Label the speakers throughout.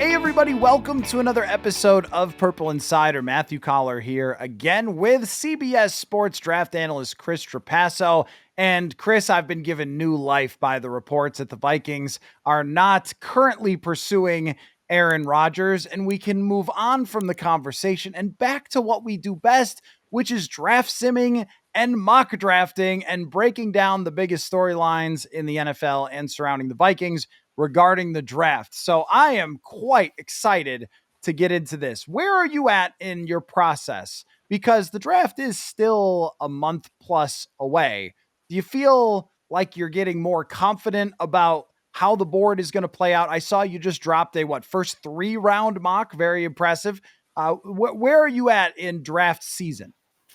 Speaker 1: Hey everybody, welcome to another episode of Purple Insider. Matthew Coller here again with CBS Sports draft analyst Chris Trapasso. And Chris, I've been given new life by the reports that the Vikings are not currently pursuing Aaron Rodgers, and we can move on from the conversation and back to what we do best, which is draft simming and mock drafting and breaking down the biggest storylines in the NFL and surrounding the Vikings regarding the draft. So I am quite excited to get into this. Where are you at in your process? Because the draft is still a month plus away. Do you feel like you're getting more confident about how the board is going to play out? I saw you just dropped a first 3-round mock. Very impressive. Where are you at in draft season?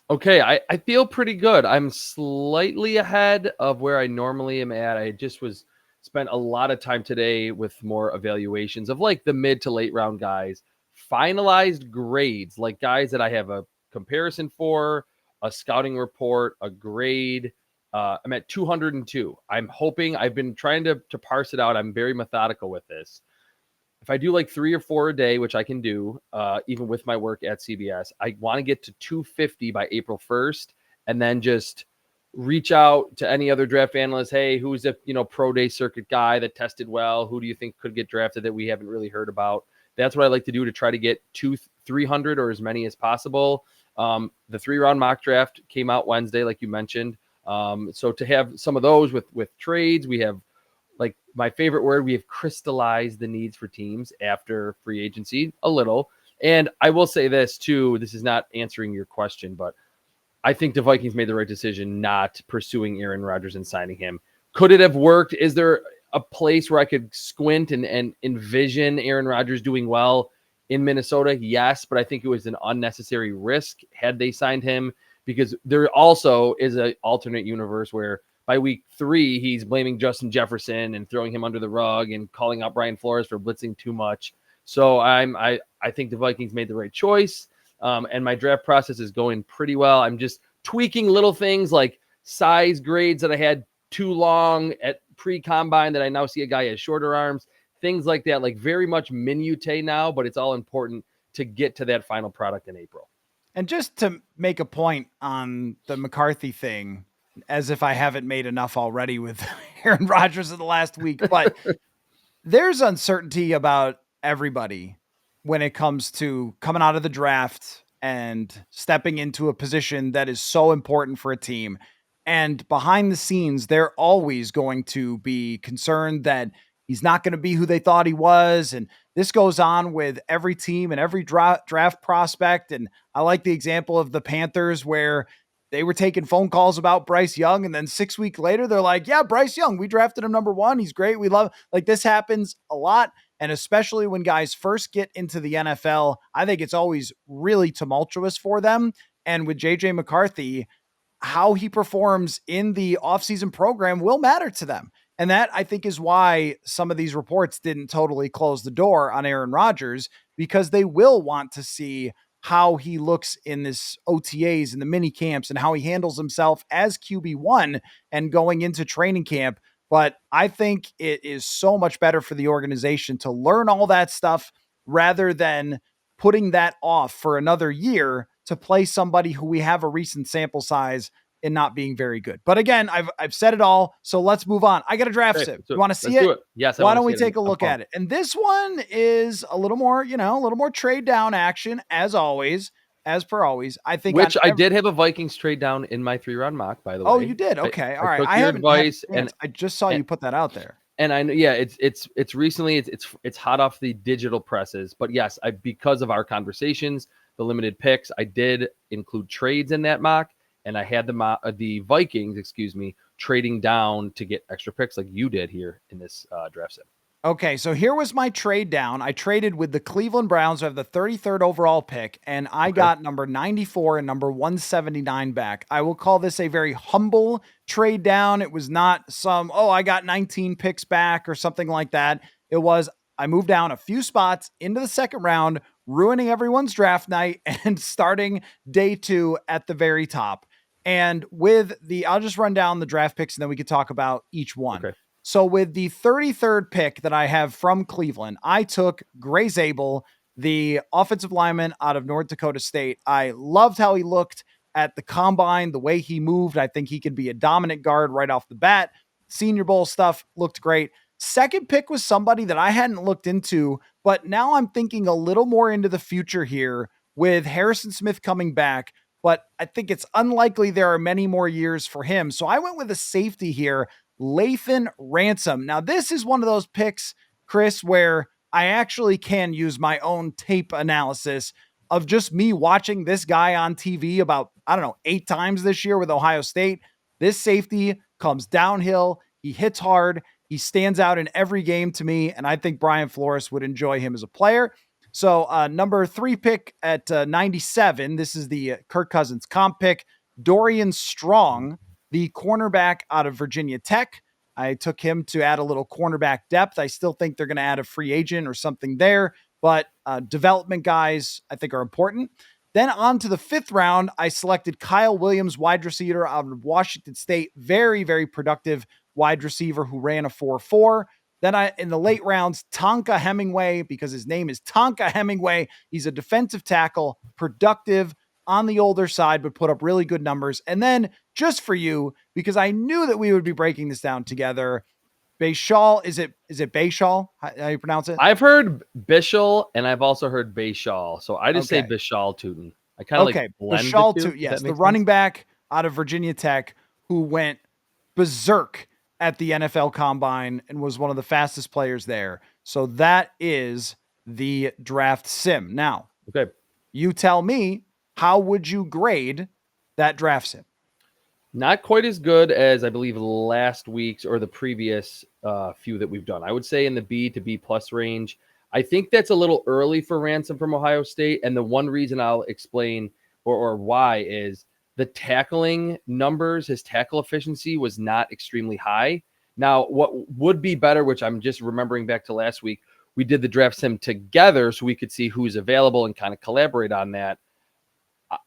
Speaker 2: Okay, I feel pretty good. I'm slightly ahead of where I normally am at. I just spent a lot of time today with more evaluations of like the mid to late round guys, finalized grades, like guys that I have a comparison for, a scouting report, a grade. I'm at 202. I'm hoping, I've been trying to parse it out. I'm very methodical with this. If I do like 3 or 4 a day, which I can do, even with my work at CBS, I want to get to 250 by April 1st, and then just reach out to any other draft analyst. Hey, who's a pro day circuit guy that tested well? Who do you think could get drafted that we haven't really heard about? That's what I like to do to try to get 300 or as many as possible. The 3-round mock draft came out Wednesday, like you mentioned. So to have some of those with trades, we have, like, my favorite word, we have crystallized the needs for teams after free agency a little. And I will say this too, this is not answering your question, but I think the Vikings made the right decision not pursuing Aaron Rodgers and signing him. Could it have worked? Is there a place where I could squint and envision Aaron Rodgers doing well in Minnesota? Yes, but I think it was an unnecessary risk had they signed him, because there also is an alternate universe where by week 3, he's blaming Justin Jefferson and throwing him under the rug and calling out Brian Flores for blitzing too much. So I think the Vikings made the right choice. And my draft process is going pretty well. I'm just tweaking little things like size grades that I had too long at pre-combine that I now see a guy has shorter arms, things like that, like very much minutiae now, but it's all important to get to that final product in April.
Speaker 1: And just to make a point on the McCarthy thing, as if I haven't made enough already with Aaron Rodgers in the last week, but there's uncertainty about everybody when it comes to coming out of the draft and stepping into a position that is so important for a team. And behind the scenes, they're always going to be concerned that he's not going to be who they thought he was. And this goes on with every team and every draft prospect. And I like the example of the Panthers, where they were taking phone calls about Bryce Young, and then 6 weeks later, they're like, yeah, Bryce Young, we drafted him number 1. He's great. We love, like, this happens a lot. And especially when guys first get into the NFL, I think it's always really tumultuous for them. And with JJ McCarthy, how he performs in the offseason program will matter to them. And that, I think, is why some of these reports didn't totally close the door on Aaron Rodgers, because they will want to see how he looks in this OTAs and the mini camps and how he handles himself as QB1 and going into training camp. But I think it is so much better for the organization to learn all that stuff rather than putting that off for another year to play somebody who we have a recent sample size and not being very good. But again, I've said it all, so let's move on. I got a draft sim.
Speaker 2: So
Speaker 1: you want to see it?
Speaker 2: Yes.
Speaker 1: Why don't we take a look at it? And this one is a little more, a little more trade down action, as always, as per always. I think,
Speaker 2: which I did have a Vikings trade down in my 3-round mock, by the way.
Speaker 1: Oh, you did? Okay, all right.
Speaker 2: I took your advice, and
Speaker 1: I just saw you put that out there.
Speaker 2: And I know, yeah, it's recently it's hot off the digital presses. But yes, because of our conversations, the limited picks, I did include trades in that mock. And I had the Vikings, trading down to get extra picks like you did here in this draft sim.
Speaker 1: Okay, so here was my trade down. I traded with the Cleveland Browns who have the 33rd overall pick, and I got number 94 and number 179 back. I will call this a very humble trade down. It was not some, I got 19 picks back or something like that. It was, I moved down a few spots into the second round, ruining everyone's draft night and starting day 2 at the very top. And with I'll just run down the draft picks and then we could talk about each one.
Speaker 2: Okay.
Speaker 1: So with the 33rd pick that I have from Cleveland, I took Gray Zabel, the offensive lineman out of North Dakota State. I loved how he looked at the combine, the way he moved. I think he could be a dominant guard right off the bat. Senior Bowl stuff looked great. Second pick was somebody that I hadn't looked into, but now I'm thinking a little more into the future here with Harrison Smith coming back. But I think it's unlikely there are many more years for him. So I went with a safety here, Lathan Ransom. Now, this is one of those picks, Chris, where I actually can use my own tape analysis of just me watching this guy on TV about, 8 times this year with Ohio State. This safety comes downhill. He hits hard. He stands out in every game to me, and I think Brian Flores would enjoy him as a player. So number 3 pick at 97, this is the Kirk Cousins comp pick, Dorian Strong, the cornerback out of Virginia Tech. I took him to add a little cornerback depth. I still think they're going to add a free agent or something there, but development guys I think are important. Then on to the 5th round, I selected Kyle Williams, wide receiver out of Washington State. Very, very productive wide receiver who ran a 4.4. Then in the late rounds, Tonka Hemingway, because his name is Tonka Hemingway. He's a defensive tackle, productive on the older side, but put up really good numbers. And then just for you, because I knew that we would be breaking this down together, Bayshal, is it Bayshal? How you pronounce it?
Speaker 2: I've heard Bishal and I've also heard Bayshal. So I just say Bishal Tootin. I kind of like blend
Speaker 1: Bishal
Speaker 2: the two.
Speaker 1: Yes, the running back out of Virginia Tech who went berserk at the NFL Combine and was one of the fastest players there. So that is the draft sim. Now, you tell me, how would you grade that draft sim?
Speaker 2: Not quite as good as I believe last week's or the previous few that we've done. I would say in the B to B plus range. I think that's a little early for Ransom from Ohio State. And the one reason I'll explain or why is the tackling numbers, his tackle efficiency was not extremely high. Now, what would be better, which I'm just remembering back to last week, we did the draft sim together so we could see who's available and kind of collaborate on that.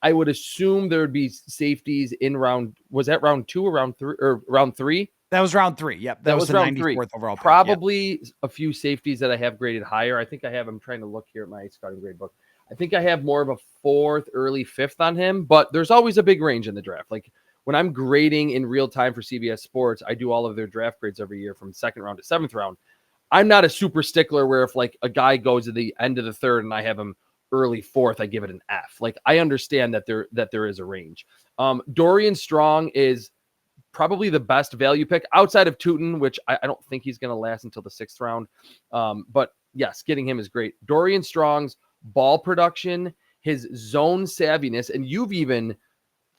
Speaker 2: I would assume there would be safeties in round. Was that round 2 or round 3 or round 3?
Speaker 1: That was round 3. Yep. That was the
Speaker 2: round
Speaker 1: 94th
Speaker 2: 3.
Speaker 1: Overall pick.
Speaker 2: Probably a few safeties that I have graded higher. I think I have, I'm trying to look here at my scouting grade book. I think I have more of a 4th, early 5th on him, but there's always a big range in the draft. Like when I'm grading in real time for CBS Sports, I do all of their draft grades every year from 2nd round to 7th round. I'm not a super stickler where if like a guy goes at the end of the 3rd and I have him early 4th, I give it an F. Like I understand that there is a range. Dorian Strong is probably the best value pick outside of Tootin, which I don't think he's going to last until the 6th round. But yes, getting him is great. Dorian Strong's ball production, his zone savviness, and you've even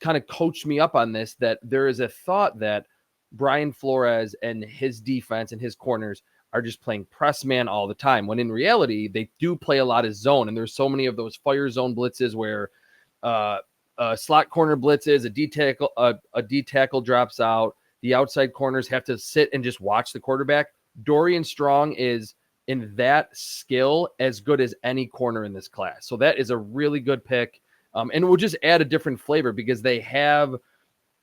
Speaker 2: kind of coached me up on this, that there is a thought that Brian Flores and his defense and his corners are just playing press man all the time, when in reality, they do play a lot of zone. And there's so many of those fire zone blitzes where slot corner blitzes, a D tackle drops out. The outside corners have to sit and just watch the quarterback. Dorian Strong is in that skill as good as any corner in this class. So that is a really good pick. And we'll just add a different flavor because they have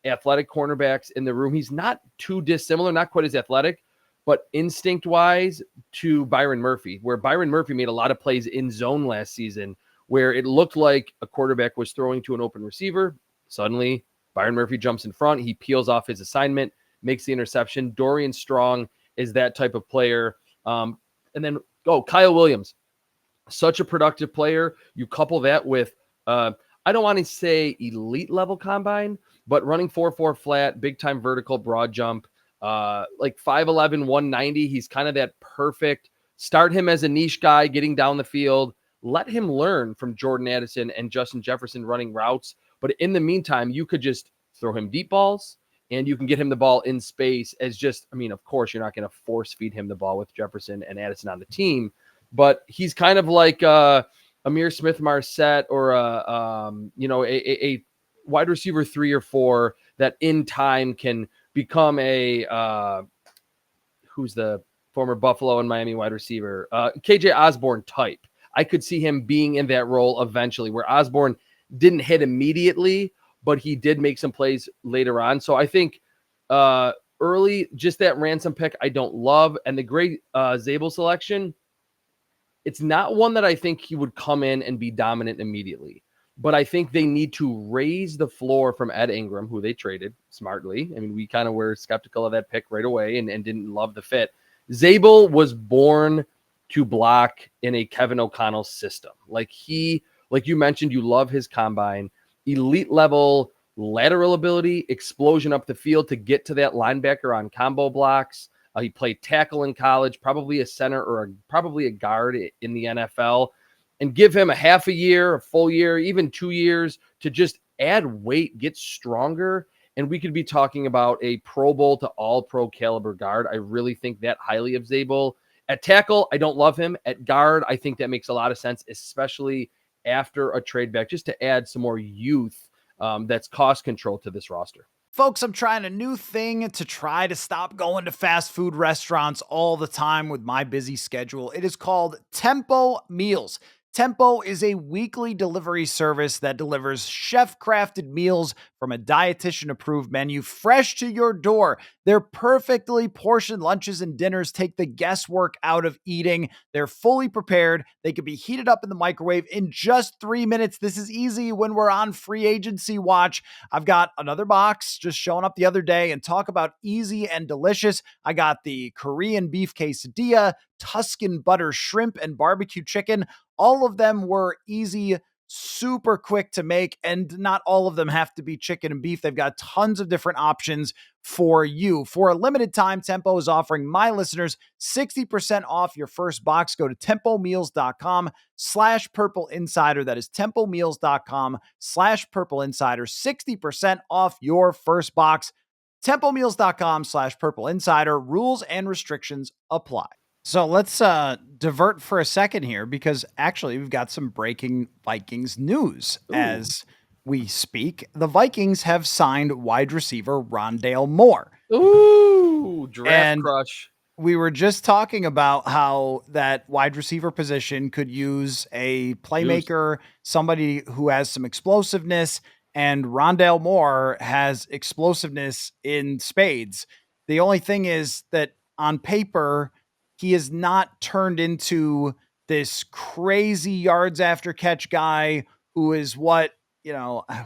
Speaker 2: athletic cornerbacks in the room. He's not too dissimilar, not quite as athletic, but instinct-wise to Byron Murphy, where Byron Murphy made a lot of plays in zone last season where it looked like a quarterback was throwing to an open receiver. Suddenly, Byron Murphy jumps in front. He peels off his assignment, makes the interception. Dorian Strong is that type of player. And then, Kyle Williams, such a productive player. You couple that with, I don't want to say elite level combine, but running 4.4 flat, big time vertical, broad jump, like 5'11", 190. He's kind of that perfect. Start him as a niche guy, getting down the field. Let him learn from Jordan Addison and Justin Jefferson running routes. But in the meantime, you could just throw him deep balls and you can get him the ball in space as just, I mean, of course, you're not going to force feed him the ball with Jefferson and Addison on the team, but he's kind of like Amir Smith-Marset or a wide receiver 3 or 4 that in time can become a who's the former Buffalo and Miami wide receiver, KJ Osborne type. I could see him being in that role eventually, where Osborne didn't hit immediately, but he did make some plays later on. So I think early, just that ransom pick I don't love. And the great Zabel selection, it's not one that I think he would come in and be dominant immediately. But I think they need to raise the floor from Ed Ingram, who they traded smartly. I mean, we kind of were skeptical of that pick right away and didn't love the fit. Zabel was born to block in a Kevin O'Connell system. Like you mentioned, you love his combine, elite level lateral ability, explosion up the field to get to that linebacker on combo blocks. He played tackle in college, probably a center or probably a guard in the NFL. And give him a half a year, a full year, even 2 years to just add weight, get stronger. And we could be talking about a Pro Bowl to all pro caliber guard. I really think that highly of Zabel. At tackle, I don't love him. At guard, I think that makes a lot of sense, especially after a trade back, just to add some more youth that's cost control to this roster.
Speaker 1: Folks, I'm trying a new thing to try to stop going to fast food restaurants all the time with my busy schedule. It is called Tempo Meals. Tempo is a weekly delivery service that delivers chef-crafted meals from a dietitian-approved menu fresh to your door. Their perfectly portioned lunches and dinners take the guesswork out of eating. They're fully prepared. They can be heated up in the microwave in just 3 minutes. This is easy when we're on free agency watch. I've got another box just showing up the other day, and talk about easy and delicious. I got the Korean beef quesadilla, Tuscan butter shrimp, and barbecue chicken. All of them were easy, super quick to make, and not all of them have to be chicken and beef. They've got tons of different options for you. For a limited time, Tempo is offering my listeners 60% off your first box. Go to tempomeals.com/Purple Insider. That is tempomeals.com/Purple Insider. 60% off your first box. Tempomeals.com/Purple Insider. Rules and restrictions apply. So let's divert for a second here, because actually we've got some breaking Vikings news.
Speaker 2: Ooh.
Speaker 1: As we speak. The Vikings have signed wide receiver Rondale Moore.
Speaker 2: Ooh, draft crush.
Speaker 1: We were just talking about how that wide receiver position could use a playmaker, somebody who has some explosiveness, and Rondale Moore has explosiveness in spades. The only thing is that on paper, he is not turned into this crazy yards after catch guy who is what,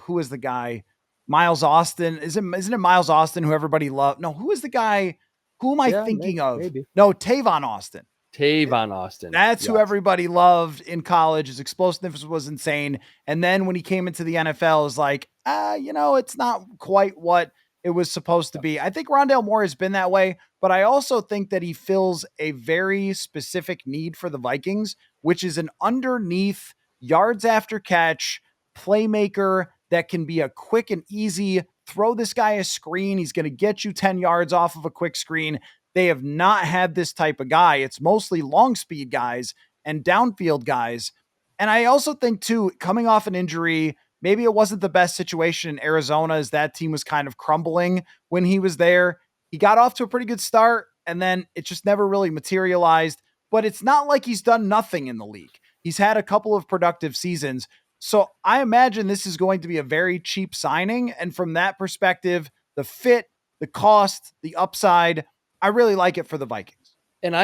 Speaker 1: who is the guy? Miles Austin. Isn't it Miles Austin who everybody loved? No, who is the guy? Who am I thinking of?
Speaker 2: Maybe.
Speaker 1: No, Tavon Austin.
Speaker 2: Tavon Austin.
Speaker 1: That's who everybody loved in college. His explosiveness was insane. And then when he came into the NFL, it was like, it's not quite what it was supposed to be. I think Rondale Moore has been that way, but I also think that he fills a very specific need for the Vikings, which is an underneath yards after catch playmaker that can be a quick and easy throw this guy a screen. He's going to get you 10 yards off of a quick screen. They have not had this type of guy. It's mostly long speed guys and downfield guys. And I also think too, coming off an injury, maybe it wasn't the best situation in Arizona as that team was kind of crumbling when he was there. He got off to a pretty good start, and then it just never really materialized. But it's not like he's done nothing in the league. He's had a couple of productive seasons. So I imagine this is going to be a very cheap signing. And from that perspective, the fit, the cost, the upside, I really like it for the Vikings.
Speaker 2: And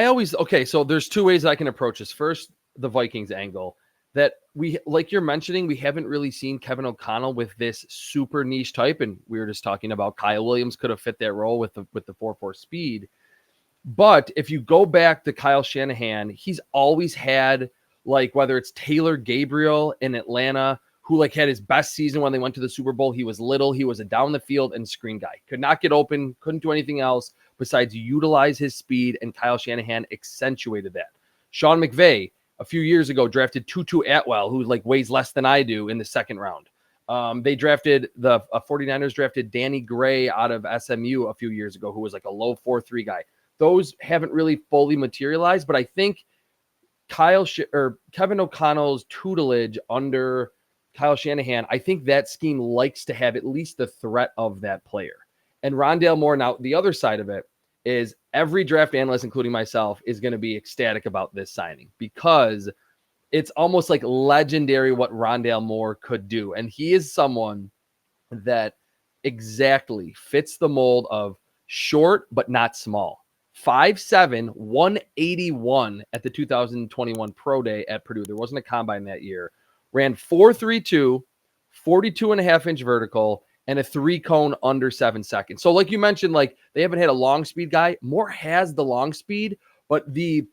Speaker 2: so there's two ways I can approach this. First, the Vikings angle. That we, like you're mentioning, we haven't really seen Kevin O'Connell with this super niche type. And we were just talking about Kyle Williams could have fit that role with the 4.4 speed. But if you go back to Kyle Shanahan, he's always had, like, whether it's Taylor Gabriel in Atlanta, who had his best season when they went to the Super Bowl. He was little. He was a down the field and screen guy. Could not get open. Couldn't do anything else besides utilize his speed. And Kyle Shanahan accentuated that. Sean McVay, a few years ago, drafted Tutu Atwell, who weighs less than I do, in the second round. They drafted the 49ers drafted Danny Gray out of SMU a few years ago, who was a low 4.3 guy. Those haven't really fully materialized, but I think Kevin O'Connell's tutelage under Kyle Shanahan, I think that scheme likes to have at least the threat of that player. And Rondale Moore, now the other side of it is every draft analyst, including myself, is going to be ecstatic about this signing because it's almost like legendary what Rondale Moore could do. And he is someone that exactly fits the mold of short, but not small. 5'7", 181 at the 2021 Pro Day at Purdue. There wasn't a combine that year. Ran 4.32, 42.5-inch vertical, and a 3-cone under 7 seconds. So like you mentioned, like they haven't had a long speed guy. Moore has the long speed, but the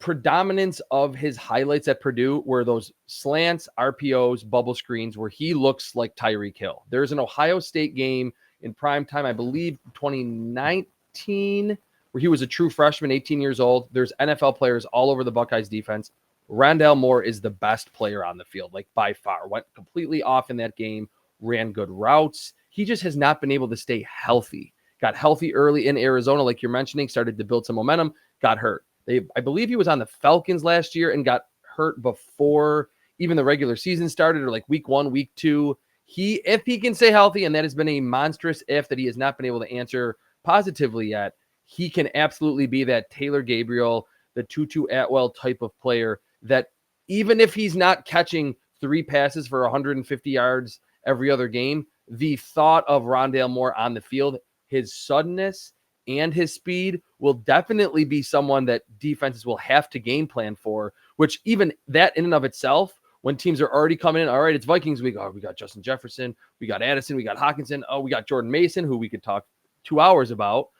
Speaker 2: predominance of his highlights at Purdue were those slants, RPOs, bubble screens, where he looks like Tyreek Hill. There's an Ohio State game in prime time, I believe 2019, where he was a true freshman, 18 years old. There's NFL players all over the Buckeyes defense. Rondale Moore is the best player on the field, like by far. Went completely off in that game, ran good routes. He just has not been able to stay healthy. Got healthy early in Arizona, like you're mentioning, started to build some momentum, got hurt. I believe he was on the Falcons last year and got hurt before even the regular season started, or like week 1, week 2. If he can stay healthy, and that has been a monstrous if that he has not been able to answer positively yet, he can absolutely be that Taylor Gabriel, the Tutu Atwell type of player that even if he's not catching 3 passes for 150 yards every other game, the thought of Rondale Moore on the field, his suddenness and his speed will definitely be someone that defenses will have to game plan for, which even that in and of itself, when teams are already coming in, all right, it's Vikings week. Oh, we got Justin Jefferson, we got Addison, we got Hawkinson. Oh, we got Jordan Mason, who we could talk 2 hours about.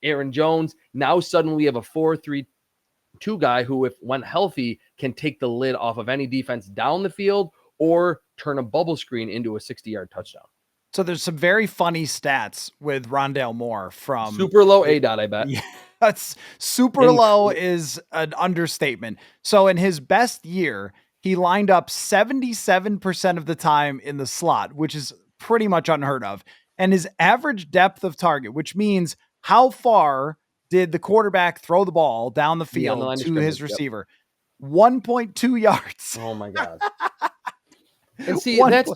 Speaker 2: Aaron Jones. Now suddenly we have a 4-3-2 guy who, if when healthy, can take the lid off of any defense down the field or turn a bubble screen into a 60-yard touchdown.
Speaker 1: So there's some very funny stats with Rondale Moore from
Speaker 2: super low ADOT, I bet.
Speaker 1: Yeah, that's super low is an understatement. So in his best year, he lined up 77% of the time in the slot, which is pretty much unheard of. And his average depth of target, which means how far did the quarterback throw the ball down the field to his receiver? 1.2 yards.
Speaker 2: Oh my God. And see, that's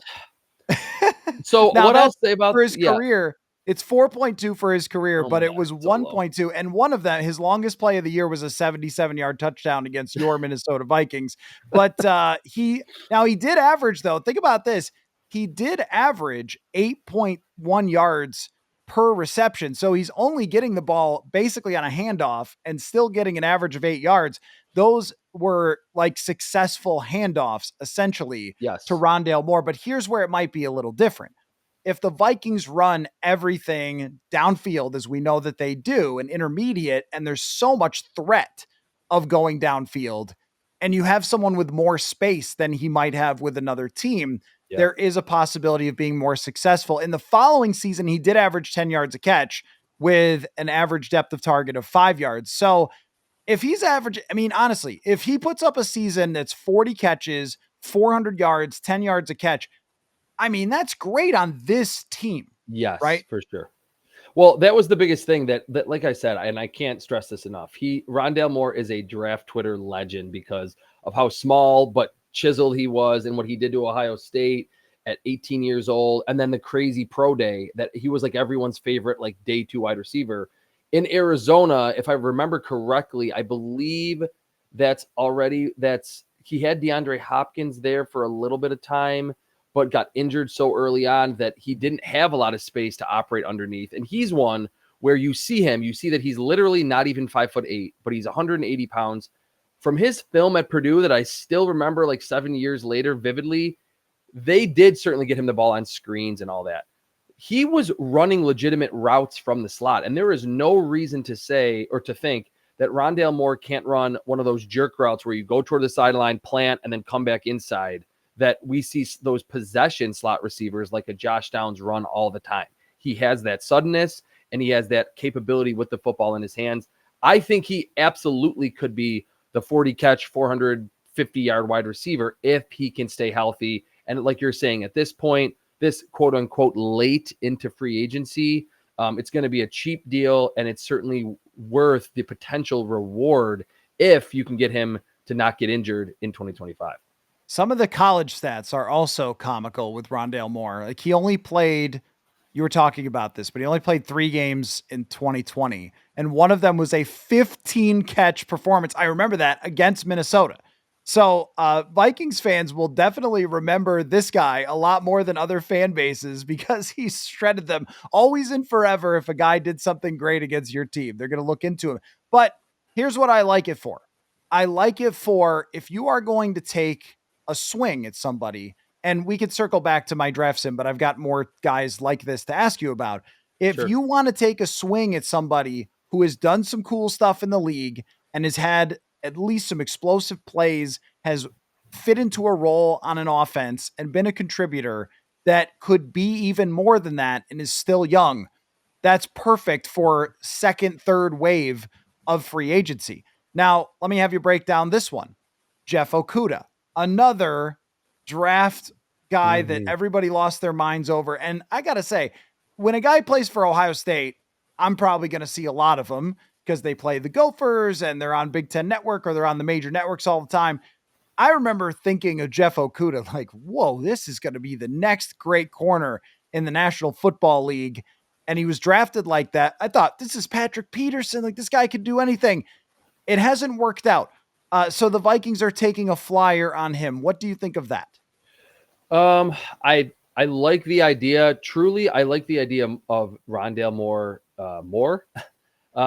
Speaker 2: so
Speaker 1: now
Speaker 2: what I'll say about
Speaker 1: for his career, it's 4.2 for his career, but it was 1.2. And one of them, his longest play of the year was a 77-yard touchdown against your Minnesota Vikings. But he did average, though. Think about this. He did average 8.1 yards per reception. So he's only getting the ball basically on a handoff and still getting an average of 8 yards. Those were like successful handoffs, essentially, to Rondale Moore. But here's where it might be a little different. If the Vikings run everything downfield, as we know that they do, and intermediate, and there's so much threat of going downfield, and you have someone with more space than he might have with another team, there is a possibility of being more successful. In the following season, he did average 10 yards a catch with an average depth of target of 5 yards. So if he's average, I mean, honestly, if he puts up a season that's 40 catches, 400 yards, 10 yards a catch, I mean, that's great on this team.
Speaker 2: Yes,
Speaker 1: right?
Speaker 2: For sure. Well, that was the biggest thing that like I said, and I can't stress this enough. Rondale Moore is a draft Twitter legend because of how small but chiseled he was and what he did to Ohio State at 18 years old. And then the crazy pro day that he was like everyone's favorite, like day 2 wide receiver in Arizona. If I remember correctly, I believe he had DeAndre Hopkins there for a little bit of time, but got injured so early on that he didn't have a lot of space to operate underneath. And he's one where you see that he's literally not even 5'8", but he's 180 pounds. From his film at Purdue that I still remember like 7 years later vividly, they did certainly get him the ball on screens and all that. He was running legitimate routes from the slot, and there is no reason to say or to think that Rondale Moore can't run one of those jerk routes where you go toward the sideline, plant, and then come back inside, that we see those possession slot receivers like a Josh Downs run all the time. He has that suddenness, and he has that capability with the football in his hands. I think he absolutely could be the 40-catch, 450-yard wide receiver if he can stay healthy. And like you're saying, at this point, this quote-unquote late into free agency, it's going to be a cheap deal, and it's certainly worth the potential reward if you can get him to not get injured in 2025.
Speaker 1: Some of the college stats are also comical with Rondale Moore. Like he only played, you were talking about this, but he only played 3 games in 2020. And one of them was a 15 catch performance. I remember that against Minnesota. So Vikings fans will definitely remember this guy a lot more than other fan bases because he shredded them always and forever. If a guy did something great against your team, they're going to look into him. But here's what I like it for. I like it for if you are going to take a swing at somebody, and we could circle back to my draft sim, but I've got more guys like this to ask you about. If
Speaker 2: Sure.
Speaker 1: you want to take a swing at somebody who has done some cool stuff in the league and has had at least some explosive plays, has fit into a role on an offense and been a contributor that could be even more than that and is still young, that's perfect for second, third wave of free agency. Now, let me have you break down this one. Jeff Okudah, another draft guy that
Speaker 2: Mhm.
Speaker 1: everybody lost their minds over. And I got to say, when a guy plays for Ohio State, I'm probably going to see a lot of them because they play the Gophers and they're on Big Ten Network or they're on the major networks all the time. I remember thinking of Jeff Okudah like, whoa, this is going to be the next great corner in the National Football League. And he was drafted like that. I thought, this is Patrick Peterson. Like, this guy could do anything. It hasn't worked out. So the Vikings are taking a flyer on him. What do you think of that?
Speaker 2: Um, I like the idea. Truly, I like the idea of Rondale Moore,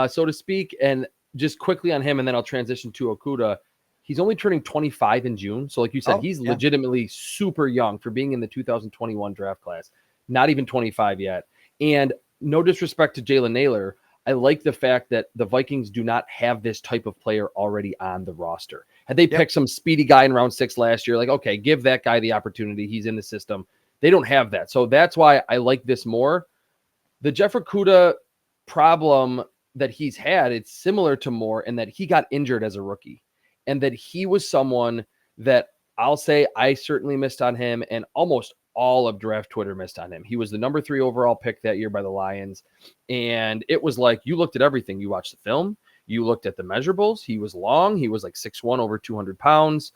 Speaker 2: so to speak. And just quickly on him, and then I'll transition to Okudah. He's only turning 25 in June. So, like you said,
Speaker 1: Oh,
Speaker 2: he's
Speaker 1: yeah.
Speaker 2: legitimately super young for being in the 2021 draft class. Not even 25 yet. And no disrespect to Jalen Naylor, I like the fact that the Vikings do not have this type of player already on the roster. Had they
Speaker 1: Yep.
Speaker 2: picked some speedy guy in round 6 last year, like, okay, give that guy the opportunity. He's in the system. They don't have that. So that's why I like this more. The Jeff Okudah problem that he's had, it's similar to Moore in that he got injured as a rookie and that he was someone that I'll say I certainly missed on him, and almost all of draft Twitter missed on him. He was the number 3 overall pick that year by the Lions. And it was like, you looked at everything. You watched the film, you looked at the measurables. He was long. He was like 6'1", over 200 pounds,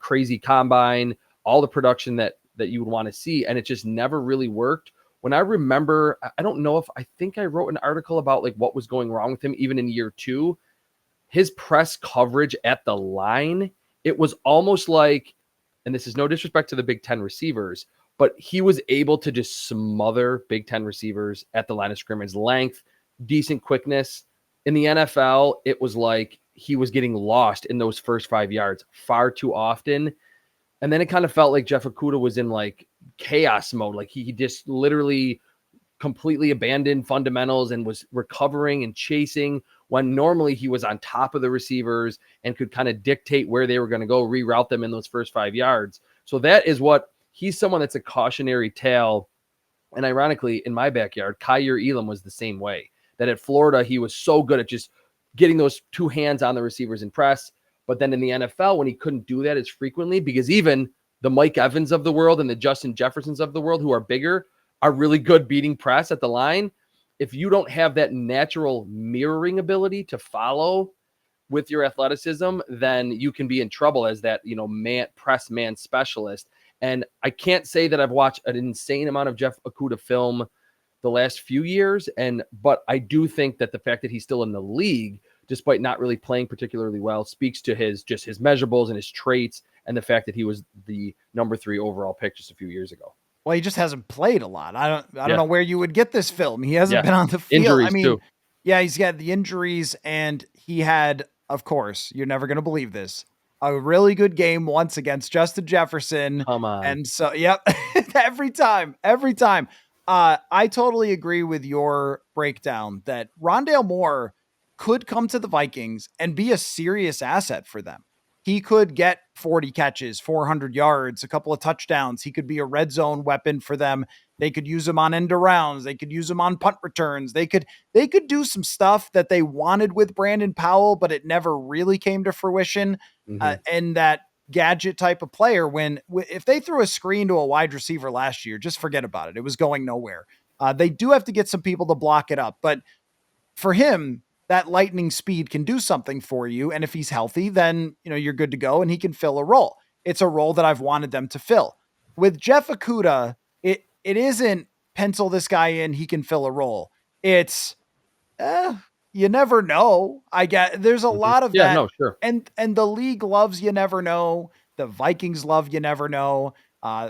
Speaker 2: crazy combine, all the production that you would want to see. And it just never really worked. When I remember, I don't know if I think I wrote an article about like what was going wrong with him even in year 2. His press coverage at the line, it was almost like, and this is no disrespect to the Big Ten receivers, but he was able to just smother Big Ten receivers at the line of scrimmage. Length, decent quickness. In the NFL, it was like he was getting lost in those first 5 yards far too often. And then it kind of felt like Jeff Okudah was in like chaos mode. Like he just literally completely abandoned fundamentals and was recovering and chasing when normally he was on top of the receivers and could kind of dictate where they were going to go, reroute them in those first 5 yards. So that is what he's someone that's a cautionary tale. And ironically, in my backyard, Kyer Elam was the same way. That at Florida, he was so good at just getting those 2 hands on the receivers in press. But then in the NFL, when he couldn't do that as frequently, because even the Mike Evans of the world and the Justin Jeffersons of the world, who are bigger, are really good beating press at the line. If you don't have that natural mirroring ability to follow with your athleticism, then you can be in trouble as that, press man specialist. And I can't say that I've watched an insane amount of Jeff Okudah film the last few years. But I do think that the fact that he's still in the league, despite not really playing particularly well, speaks to his measurables and his traits and the fact that he was the number 3 overall pick just a few years ago.
Speaker 1: Well, he just hasn't played a lot. I don't
Speaker 2: Yeah.
Speaker 1: know where you would get this film. He hasn't
Speaker 2: Yeah.
Speaker 1: been on the field. I
Speaker 2: Injuries
Speaker 1: mean,
Speaker 2: too.
Speaker 1: yeah, he's got the injuries and he had, of course, you're never going to believe this, a really good game once against Justin Jefferson.
Speaker 2: Come on.
Speaker 1: And so, yep, every time. I totally agree with your breakdown that Rondale Moore could come to the Vikings and be a serious asset for them. He could get 40 catches, 400 yards, a couple of touchdowns. He could be a red zone weapon for them. They could use him on end arounds. They could use him on punt returns. They could do some stuff that they wanted with Brandon Powell, but it never really came to fruition.
Speaker 2: Mm-hmm.
Speaker 1: And that gadget type of player, if they threw a screen to a wide receiver last year, just forget about it. It was going nowhere. They do have to get some people to block it up, but for him, that lightning speed can do something for you. And if he's healthy, then you're good to go and he can fill a role. It's a role that I've wanted them to fill. With Jeff Okudah, it isn't pencil this guy in, he can fill a role. It's you never know. I get there's a lot of
Speaker 2: Yeah,
Speaker 1: that.
Speaker 2: no, sure.
Speaker 1: And the league loves you never know. The Vikings love you never know.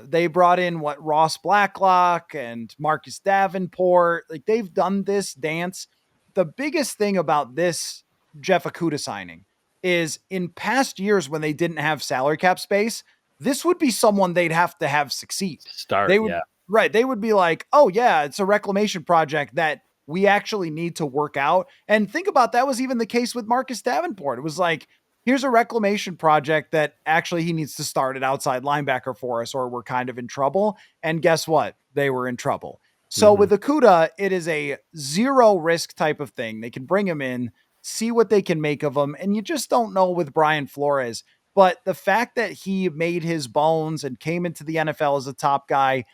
Speaker 1: They brought in Ross Blacklock and Marcus Davenport. Like they've done this dance. The biggest thing about this Jeff Okudah signing is in past years when they didn't have salary cap space, this would be someone they'd have to have succeed.
Speaker 2: Start,
Speaker 1: They would
Speaker 2: yeah.
Speaker 1: right. They would be like, oh yeah, it's a reclamation project that we actually need to work out. And think about that was even the case with Marcus Davenport. It was like, here's a reclamation project that actually he needs to start at outside linebacker for us, or we're kind of in trouble. And guess what? They were in trouble. So with Okudah, it is a zero risk type of thing. They can bring him in, see what they can make of him. And you just don't know with Brian Flores. But the fact that he made his bones and came into the NFL as a top guy,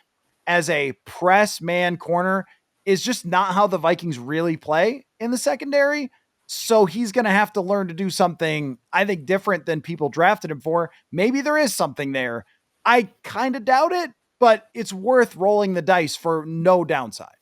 Speaker 1: as a press man corner, is just not how the Vikings really play in the secondary. So he's going to have to learn to do something, I think, different than people drafted him for. Maybe there is something there. I kind of doubt it, but it's worth rolling the dice for no downside.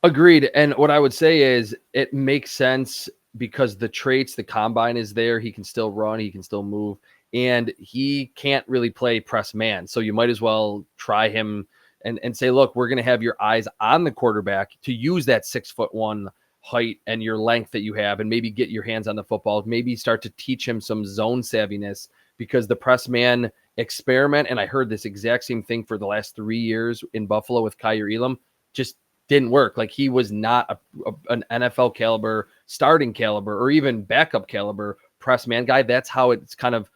Speaker 2: Agreed. And what I would say is it makes sense because the traits, the combine is there. He can still run, he can still move, and he can't really play press man. So you might as well try him and say, look, we're going to have your eyes on the quarterback to use that 6'1" height and your length that you have, and maybe get your hands on the football, maybe start to teach him some zone savviness, because the press man experiment, and I heard this exact same thing for the last 3 years in Buffalo with Kyer Elam, just didn't work. Like he was not an NFL caliber, starting caliber, or even backup caliber press man guy. That's how it's kind of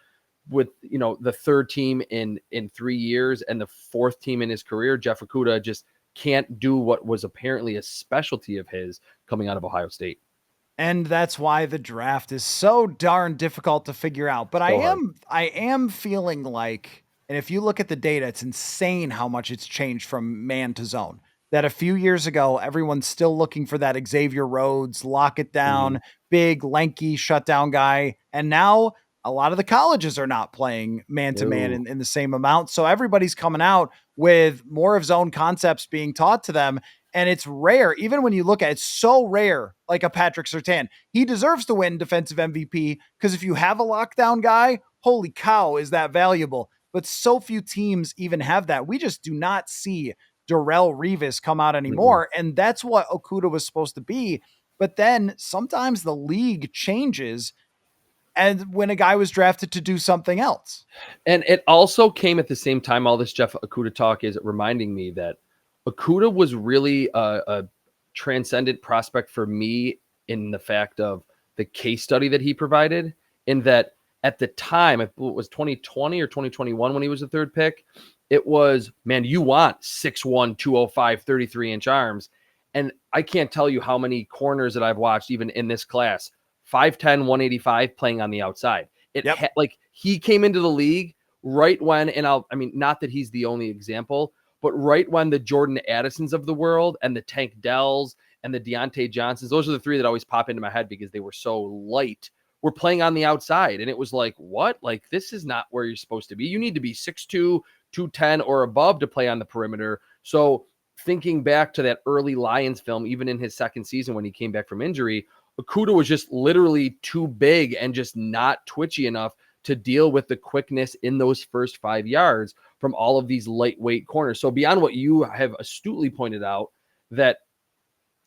Speaker 2: with, the third team in 3 years and the fourth team in his career. Jeff Okudah just can't do what was apparently a specialty of his coming out of Ohio State.
Speaker 1: And that's why the draft is so darn difficult to figure out. But I am feeling like, and if you look at the data, it's insane how much it's changed from man to zone. That a few years ago, everyone's still looking for that Xavier Rhodes, lock it down, big, lanky, shutdown guy. And now a lot of the colleges are not playing man to man in the same amount. So everybody's coming out with more of zone concepts being taught to them. And it's rare, even when you look at it, it's so rare, like a Patrick Surtain. He deserves to win defensive MVP because if you have a lockdown guy, holy cow, is that valuable. But so few teams even have that. We just do not see Darrelle Revis come out anymore. And that's what Okudah was supposed to be. But then sometimes the league changes, and when a guy was drafted to do something else.
Speaker 2: And it also came at the same time, all this Jeff Okudah talk is reminding me that Okudah was really a transcendent prospect for me in the fact of the case study that he provided, in that at the time, it was 2020 or 2021 when he was the third pick, it was, man, you want 6'1", 205, 33-inch arms. And I can't tell you how many corners that I've watched, even in this class, 5'10", 185 playing on the outside. Like he came into the league right when, and not that he's the only example, but right when the Jordan Addisons of the world and the Tank Dells and the Deontay Johnsons, those are the three that always pop into my head because they were so light, were playing on the outside. And it was like, what? Like, this is not where you're supposed to be. You need to be 6'2", 210 or above to play on the perimeter. So thinking back to that early Lions film, even in his second season when he came back from injury, Okudah was just literally too big and just not twitchy enough to deal with the quickness in those first 5 yards from all of these lightweight corners. So beyond what you have astutely pointed out, that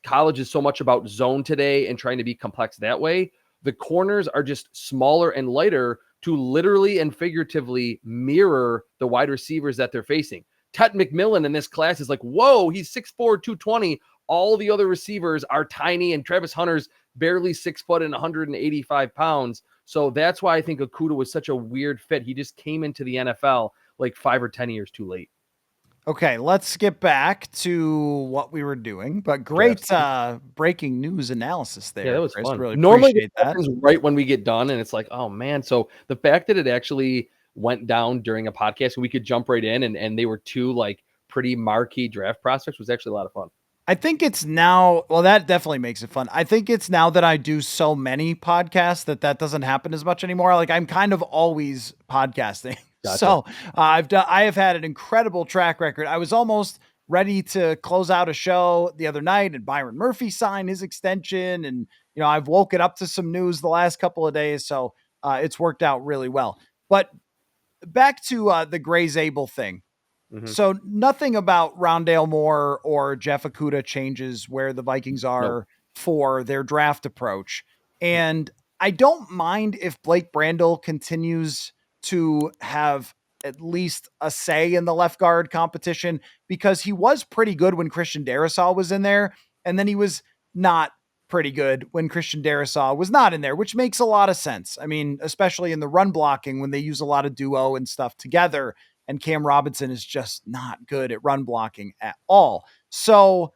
Speaker 2: college is so much about zone today and trying to be complex that way, the corners are just smaller and lighter to literally and figuratively mirror the wide receivers that they're facing. Ted McMillan in this class is like, whoa, he's 6'4", 220. All the other receivers are tiny, and Travis Hunter's barely 6 foot and 185 pounds. So that's why I think Okudah was such a weird fit. He just came into the NFL like 5 or 10 years too late.
Speaker 1: Okay, let's skip back to what we were doing, but great breaking news analysis there.
Speaker 2: Yeah, that was
Speaker 1: Chris.
Speaker 2: fun.
Speaker 1: Really
Speaker 2: Normally
Speaker 1: appreciate
Speaker 2: it happens right when we get done, and it's like, oh man. So the fact that it actually went down during a podcast and we could jump right in, and they were two like pretty marquee draft prospects, was actually a lot of fun.
Speaker 1: I think it's now, well, that definitely makes it fun. I think it's now that I do so many podcasts that doesn't happen as much anymore. Like I'm kind of always podcasting.
Speaker 2: Gotcha.
Speaker 1: So I have had an incredible track record. I was almost ready to close out a show the other night, and Byron Murphy signed his extension. And, I've woken up to some news the last couple of days. So it's worked out really well. But back to the Gray Zabel thing.
Speaker 2: Mm-hmm.
Speaker 1: So nothing about Rondale Moore or Jeff Okudah changes where the Vikings are for their draft approach. And I don't mind if Blake Brandel continues to have at least a say in the left guard competition, because he was pretty good when Christian Darrisaw was in there. And then he was not pretty good when Christian Darrisaw was not in there, which makes a lot of sense. I mean, especially in the run blocking when they use a lot of duo and stuff together, and Cam Robinson is just not good at run blocking at all. So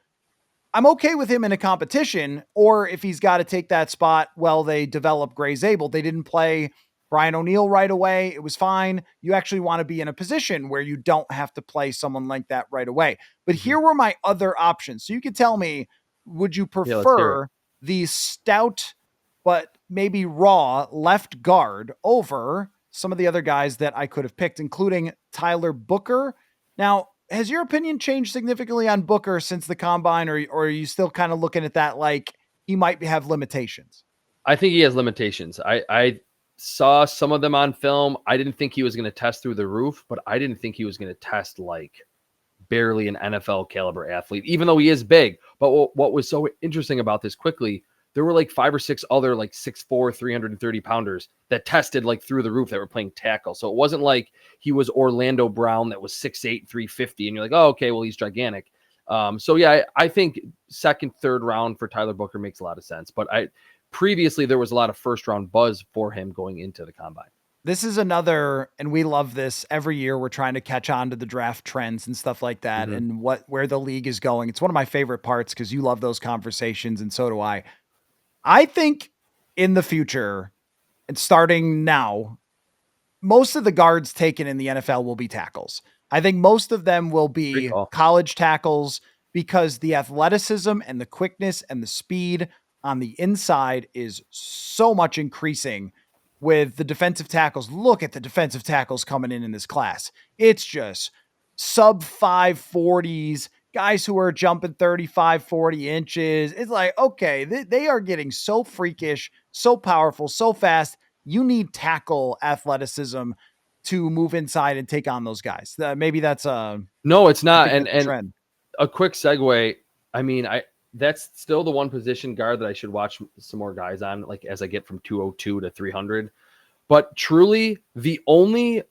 Speaker 1: I'm okay with him in a competition, or if he's got to take that spot, well, they develop Gray Zabel. They didn't play Brian O'Neill right away. It was fine. You actually want to be in a position where you don't have to play someone like that right away. But here were my other options. So you could tell me, would you prefer the stout but maybe raw left guard over some of the other guys that I could have picked, including Tyler Booker? Now, has your opinion changed significantly on Booker since the combine, or are you still kind of looking at that like he might have limitations?
Speaker 2: I think he has limitations. I saw some of them on film. I didn't think he was going to test through the roof, but I didn't think he was going to test like barely an NFL caliber athlete, even though he is big. But what was so interesting about this quickly, there were like 5 or 6 other like 6'4", 330 pounders that tested like through the roof that were playing tackle. So it wasn't like he was Orlando Brown that was 6'8", 350. And you're like, oh, okay, well, he's gigantic. So yeah, I think second, third round for Tyler Booker makes a lot of sense. But previously there was a lot of first round buzz for him going into the combine.
Speaker 1: This is another, and we love this every year. We're trying to catch on to the draft trends and stuff like that, and where the league is going. It's one of my favorite parts because you love those conversations, and so do I. I think in the future, and starting now, most of the guards taken in the NFL will be tackles. I think most of them will be college tackles, because the athleticism and the quickness and the speed on the inside is so much increasing with the defensive tackles. Look at the defensive tackles coming in this class. It's just sub 540s, guys who are jumping 35, 40 inches. It's like, okay, they are getting so freakish, so powerful, so fast. You need tackle athleticism to move inside and take on those guys. Maybe that's
Speaker 2: no, it's not. And
Speaker 1: trend.
Speaker 2: A quick segue. I mean, that's still the one position guard that I should watch some more guys on, like as I get from 202 to 300. But truly, the only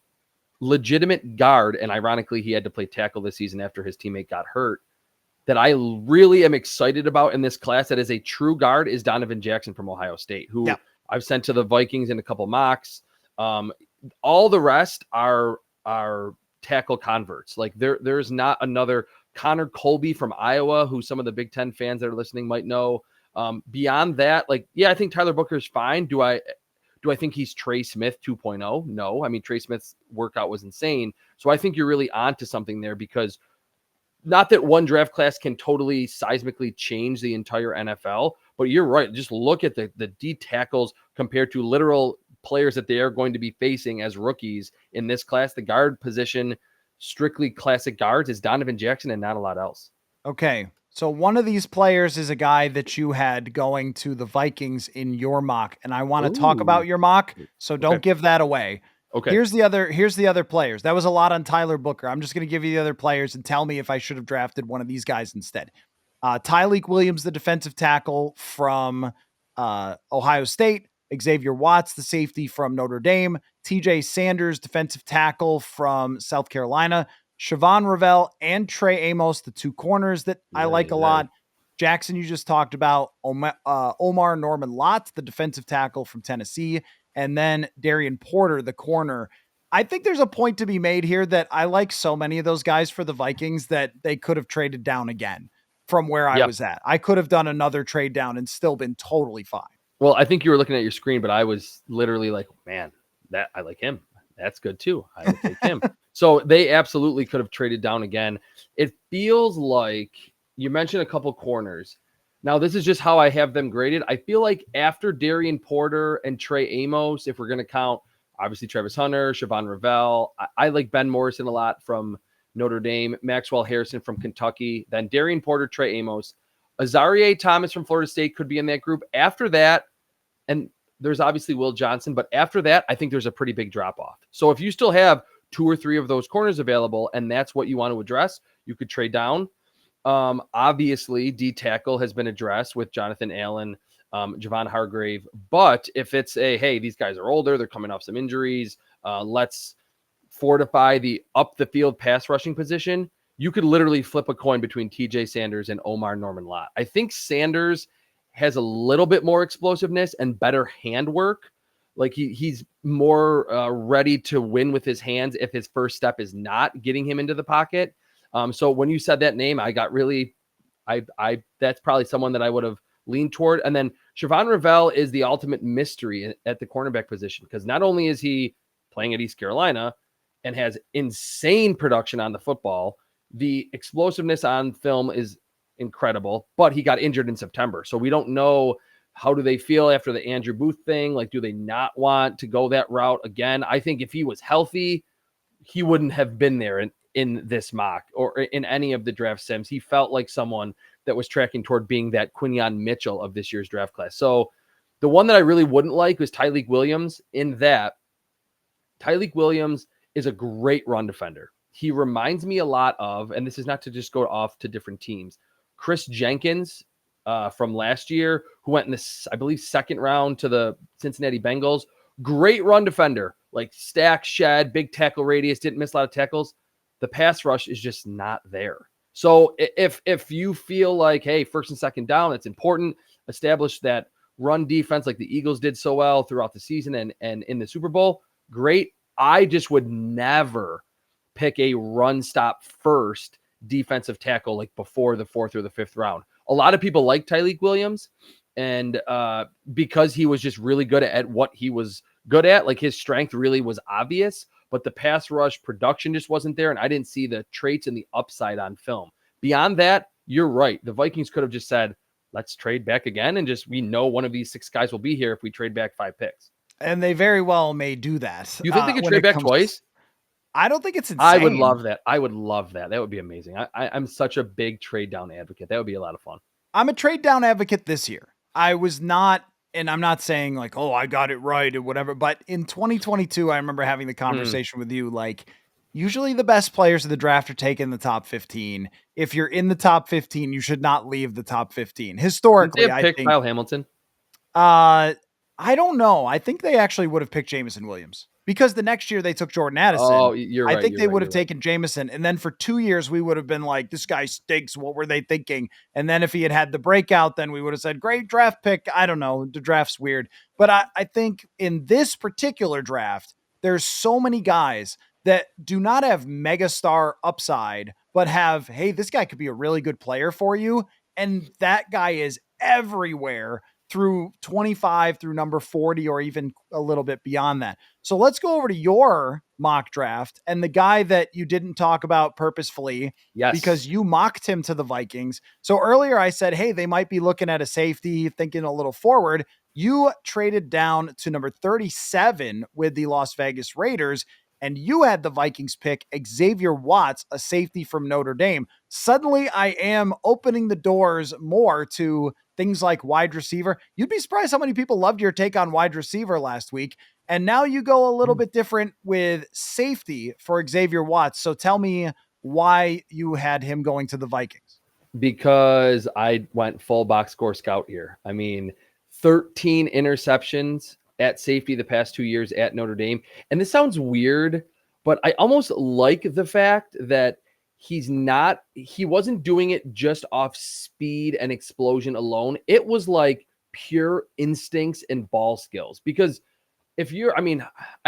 Speaker 2: legitimate guard, and ironically, he had to play tackle this season after his teammate got hurt, that I really am excited about in this class that is a true guard is Donovan Jackson from Ohio State, who I've sent to the Vikings in a couple mocks. All the rest are tackle converts. Like there's not another Connor Colby from Iowa, who some of the Big Ten fans that are listening might know. Beyond that, I think Tyler Booker is fine. Do I think he's Trey Smith 2.0? No. I mean, Trey Smith's workout was insane. So I think you're really onto something there, because not that one draft class can totally seismically change the entire NFL, but you're right. Just look at the D tackles compared to literal players that they are going to be facing as rookies in this class. The guard position, strictly classic guards, is Donovan Jackson and not a lot else.
Speaker 1: Okay. So one of these players is a guy that you had going to the Vikings in your mock, and I want to talk about your mock, so don't give that away. Okay. Here's the other players. That was a lot on Tyler Booker. I'm just going to give you the other players and tell me if I should have drafted one of these guys instead. Tyleik Williams, the defensive tackle from Ohio State. Xavier Watts, the safety from Notre Dame. TJ Sanders, defensive tackle from South Carolina. Siobhan Ravel and Trey Amos, the two corners that I like a lot. Jackson, you just talked about. Omar Norman Lott, the defensive tackle from Tennessee. And then Darian Porter, the corner. I think there's a point to be made here that I like so many of those guys for the Vikings that they could have traded down again from where I was at. I could have done another trade down and still been totally fine.
Speaker 2: Well, I think you were looking at your screen, but I was literally like, man, that I like him. That's good too. I would take him. So they absolutely could have traded down again. It feels like you mentioned a couple corners. Now, this is just how I have them graded. I feel like after Darian Porter and Trey Amos, if we're going to count, obviously Travis Hunter, Siobhan Ravel, I like Ben Morrison a lot from Notre Dame, Maxwell Harrison from Kentucky, then Darian Porter, Trey Amos, Azarie Thomas from Florida State could be in that group. After that, and there's obviously Will Johnson, but after that, I think there's a pretty big drop off. So if you still have 2 or 3 of those corners available, and that's what you want to address, you could trade down. Obviously, D tackle has been addressed with Jonathan Allen, Javon Hargrave. But if it's hey, these guys are older, they're coming off some injuries, let's fortify the up the field pass rushing position, you could literally flip a coin between TJ Sanders and Omar Norman-Lott. I think Sanders has a little bit more explosiveness and better handwork. Like he's more ready to win with his hands if his first step is not getting him into the pocket. So when you said that name, I got really, that's probably someone that I would have leaned toward. And then Siobhan Ravel is the ultimate mystery at the cornerback position, because not only is he playing at East Carolina and has insane production on the football, the explosiveness on film is incredible, but he got injured in September. So we don't know, how do they feel after the Andrew Booth thing? Like, do they not want to go that route again? I think if he was healthy, he wouldn't have been there in this mock or in any of the draft sims. He felt like someone that was tracking toward being that Quinyon Mitchell of this year's draft class. So the one that I really wouldn't like was Tyleik Williams, in that Tyleik Williams is a great run defender. He reminds me a lot of, and this is not to just go off to different teams, Chris Jenkins from last year, who went in this, I believe, second round to the Cincinnati Bengals. Great run defender, like stack, shed, big tackle radius, didn't miss a lot of tackles. The pass rush is just not there. So if you feel like, hey, first and second down, it's important, establish that run defense like the Eagles did so well throughout the season and in the Super Bowl, great. I just would never pick a run stop first defensive tackle like before the 4th or the 5th round. A lot of people like Tyleik Williams, and because he was just really good at what he was good at, like his strength really was obvious, but the pass rush production just wasn't there, and I didn't see the traits and the upside on film. Beyond that, you're right. The Vikings could have just said, let's trade back again, and just, we know one of these 6 guys will be here if we trade back 5 picks.
Speaker 1: And they very well may do that.
Speaker 2: You think they could trade back twice?
Speaker 1: I don't think it's insane.
Speaker 2: I would love that. I would love that. That would be amazing. I'm such a big trade down advocate. That would be a lot of fun.
Speaker 1: I'm a trade down advocate this year. I was not, and I'm not saying like, oh, I got it right or whatever, but in 2022, I remember having the conversation with you, like, usually the best players of the draft are taken in the top 15. If you're in the top 15, you should not leave the top 15. Historically,
Speaker 2: I think Kyle Hamilton.
Speaker 1: I don't know. I think they actually would have picked Jameson Williams, because the next year they took Jordan Addison.
Speaker 2: Oh, you're right.
Speaker 1: I think they would have taken Jameson. And then for 2 years, we would have been like, this guy stinks. What were they thinking? And then if he had the breakout, then we would have said, great draft pick. I don't know. The draft's weird. But I think in this particular draft, there's so many guys that do not have megastar upside, but have, hey, this guy could be a really good player for you. And that guy is everywhere through 25 through number 40, or even a little bit beyond that. So let's go over to your mock draft and the guy that you didn't talk about purposefully, because you mocked him to the Vikings. So earlier I said, hey, they might be looking at a safety, thinking a little forward. You traded down to number 37 with the Las Vegas Raiders, and you had the Vikings pick Xavier Watts, a safety from Notre Dame. Suddenly I am opening the doors more to things like wide receiver. You'd be surprised how many people loved your take on wide receiver last week. And now you go a little bit different with safety for Xavier Watts. So tell me why you had him going to the Vikings.
Speaker 2: Because I went full box score scout here. I mean, 13 interceptions at safety the past 2 years at Notre Dame. And this sounds weird, but I almost like the fact that he wasn't doing it just off speed and explosion alone. It was like pure instincts and ball skills. Because I'm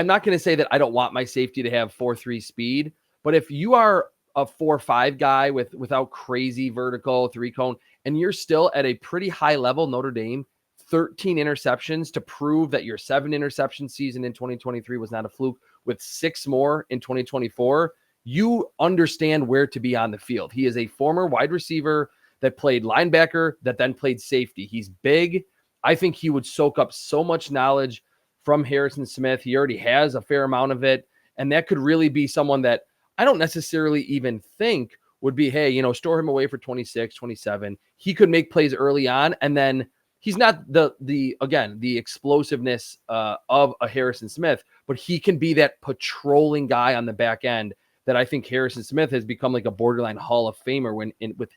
Speaker 2: not going to say that I don't want my safety to have 4.3 speed, but if you are a 4.5 guy without crazy vertical 3-cone, and you're still at a pretty high level, Notre Dame, 13 interceptions to prove that your 7 interception season in 2023 was not a fluke, with 6 more in 2024, you understand where to be on the field. He is a former wide receiver that played linebacker, that then played safety. He's big. I think he would soak up so much knowledge from Harrison Smith. He already has a fair amount of it. And that could really be someone that I don't necessarily even think would be, hey, store him away for 26, 27. He could make plays early on, and then he's not the explosiveness of a Harrison Smith, but he can be that patrolling guy on the back end that I think Harrison Smith has become like a borderline Hall of Famer with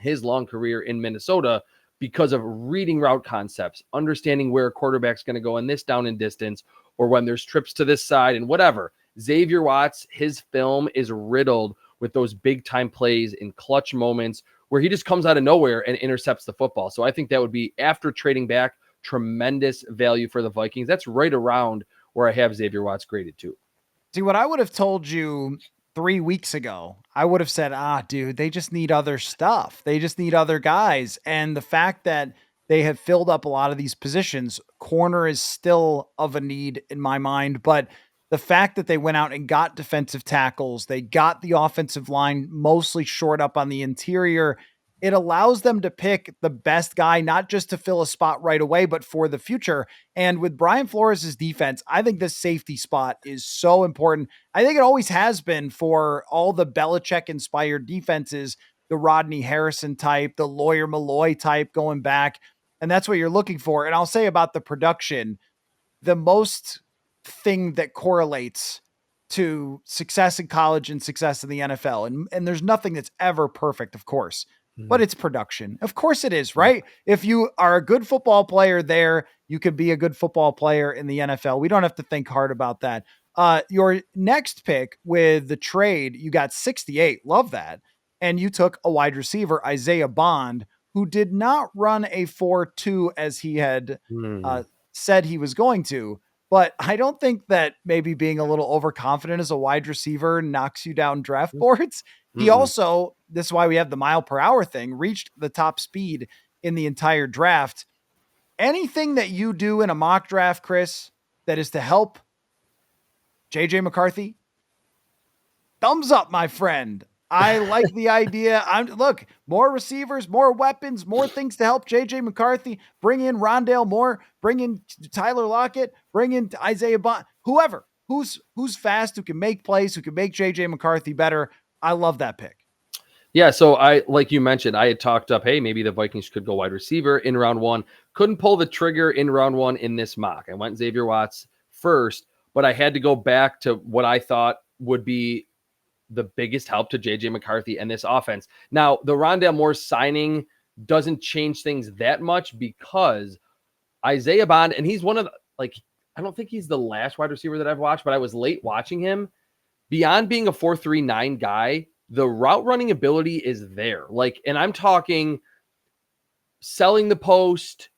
Speaker 2: his long career in Minnesota, because of reading route concepts, understanding where a quarterback's going to go in this down and distance, or when there's trips to this side and whatever. Xavier Watts, his film is riddled with those big time plays in clutch moments where he just comes out of nowhere and intercepts the football. So I think that would be, after trading back, tremendous value for the Vikings. That's right around where I have Xavier Watts graded too.
Speaker 1: See, what I would have told you 3 weeks ago, I would have said, dude, they just need other stuff. They just need other guys. And the fact that they have filled up a lot of these positions, corner is still of a need in my mind, but the fact that they went out and got defensive tackles, they got the offensive line mostly shored up on the interior. It allows them to pick the best guy, not just to fill a spot right away, but for the future. And with Brian Flores' defense, I think this safety spot is so important. I think it always has been for all the Belichick-inspired defenses, the Rodney Harrison type, the Lawyer Malloy type going back. And that's what you're looking for. And I'll say about the production, the most thing that correlates to success in college and success in the NFL. And there's nothing that's ever perfect, of course, but it's production. Of course it is, right? If you are a good football player there, you could be a good football player in the NFL. We don't have to think hard about that. Your next pick with the trade, you got 68. Love that. And you took a wide receiver, Isaiah Bond, who did not run a 4.2 as he had said he was going to. But I don't think that maybe being a little overconfident as a wide receiver knocks you down draft boards. He also, this is why we have the mile per hour thing, reached the top speed in the entire draft. Anything that you do in a mock draft, Chris, that is to help JJ McCarthy, thumbs up, my friend. I like the idea. Look, more receivers, more weapons, more things to help JJ McCarthy. Bring in Rondale Moore, bring in Tyler Lockett, bring in Isaiah Bond, whoever who's fast, who can make plays, who can make JJ McCarthy better. I love that pick.
Speaker 2: Yeah, so like you mentioned, I had talked up, hey, maybe the Vikings could go wide receiver in round one. Couldn't pull the trigger in round one in this mock. I went Xavier Watts first, but I had to go back to what I thought would be the biggest help to JJ McCarthy and this offense. Now, the Rondale Moore signing doesn't change things that much, because Isaiah Bond, and he's one of the, I don't think he's the last wide receiver that I've watched, but I was late watching him. Beyond being a 4.39 guy, the route running ability is there. And I'm talking selling the post,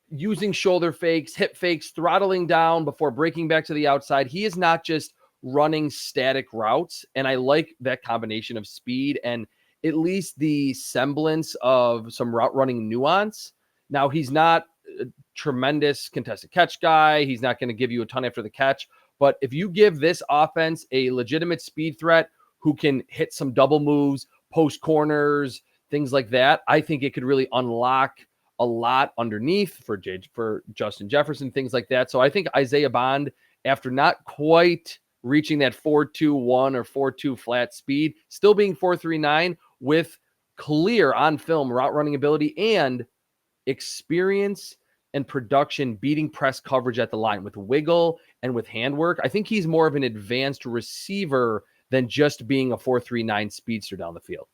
Speaker 2: using shoulder fakes, hip fakes, throttling down before breaking back to the outside. He is not just running static routes. And I like that combination of speed and at least the semblance of some route running nuance. Now, he's not a tremendous contested catch guy. He's not going to give you a ton after the catch. But if you give this offense a legitimate speed threat who can hit some double moves, post corners, things like that, I think it could really unlock a lot underneath for Justin Jefferson, things like that. So I think Isaiah Bond, after not quite reaching that 4.21 or 4.2 flat speed, still being 4.39 with clear on film route running ability and experience and production beating press coverage at the line with wiggle and with handwork. I think he's more of an advanced receiver than just being a 4.39 speedster down the field.